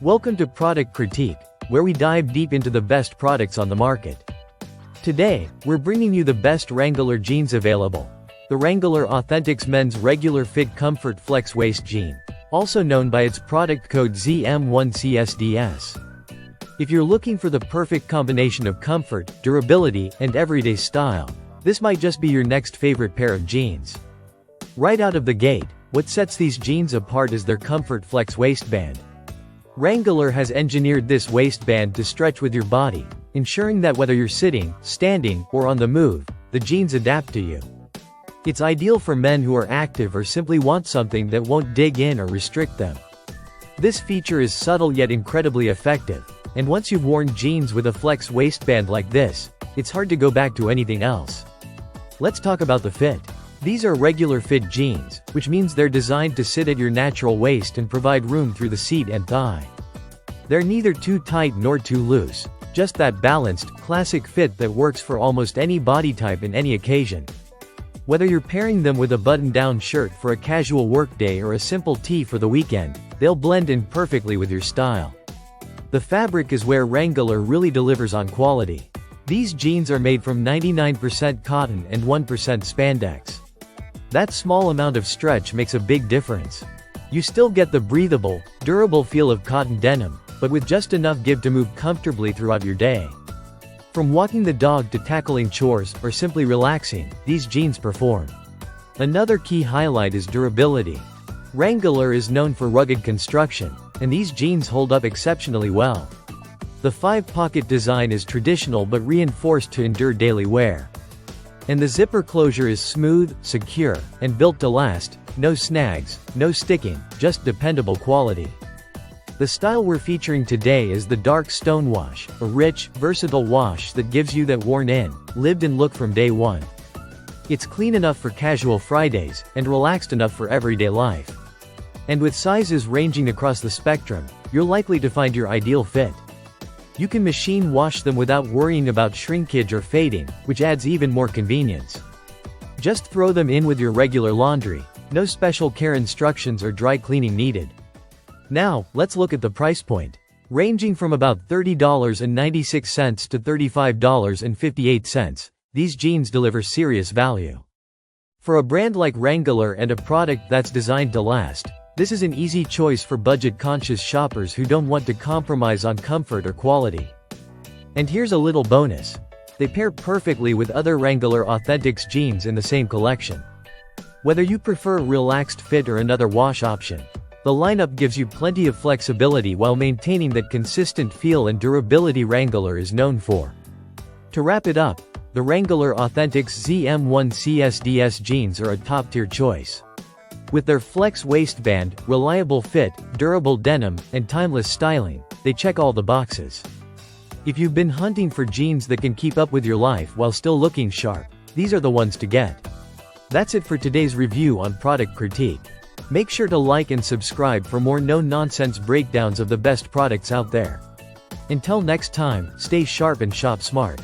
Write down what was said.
Welcome to Product Critique, where we dive deep into the best products on the market. Today, we're bringing you the best Wrangler jeans available. The Wrangler Authentics Men's Regular Fit Comfort Flex Waist Jean, also known by its product code Zm1csds. If you're looking for the perfect combination of comfort, durability, and everyday style, this might just be your next favorite pair of jeans. Right out of the gate, what sets these jeans apart is their Comfort Flex waistband. Wrangler has engineered this waistband to stretch with your body, ensuring that whether you're sitting, standing, or on the move, the jeans adapt to you. It's ideal for men who are active or simply want something that won't dig in or restrict them. This feature is subtle yet incredibly effective, and once you've worn jeans with a flex waistband like this, it's hard to go back to anything else. Let's talk about the fit. These are regular fit jeans, which means they're designed to sit at your natural waist and provide room through the seat and thigh. They're neither too tight nor too loose, just that balanced, classic fit that works for almost any body type and any occasion. Whether you're pairing them with a button-down shirt for a casual workday or a simple tee for the weekend, they'll blend in perfectly with your style. The fabric is where Wrangler really delivers on quality. These jeans are made from 99% cotton and 1% spandex. That small amount of stretch makes a big difference. You still get the breathable, durable feel of cotton denim, but with just enough give to move comfortably throughout your day. From walking the dog to tackling chores, or simply relaxing, these jeans perform. Another key highlight is durability. Wrangler is known for rugged construction, and these jeans hold up exceptionally well. The 5-pocket design is traditional but reinforced to endure daily wear. And the zipper closure is smooth, secure, and built to last. No snags, no sticking, just dependable quality. The style we're featuring today is the dark stonewash, a rich, versatile wash that gives you that worn-in, lived-in look from day one. It's clean enough for casual Fridays, and relaxed enough for everyday life. And with sizes ranging across the spectrum, you're likely to find your ideal fit. You can machine wash them without worrying about shrinkage or fading, which adds even more convenience. Just throw them in with your regular laundry, no special care instructions or dry cleaning needed. Now, let's look at the price point. Ranging from about $30.96 to $35.58, these jeans deliver serious value. For a brand like Wrangler and a product that's designed to last, this is an easy choice for budget-conscious shoppers who don't want to compromise on comfort or quality. And here's a little bonus. They pair perfectly with other Wrangler Authentics jeans in the same collection. Whether you prefer a relaxed fit or another wash option, the lineup gives you plenty of flexibility while maintaining that consistent feel and durability Wrangler is known for. To wrap it up, the Wrangler Authentics Zm1csds jeans are a top-tier choice. With their flex waistband, reliable fit, durable denim, and timeless styling, they check all the boxes. If you've been hunting for jeans that can keep up with your life while still looking sharp, these are the ones to get. That's it for today's review on Product Critique. Make sure to like and subscribe for more no-nonsense breakdowns of the best products out there. Until next time, stay sharp and shop smart.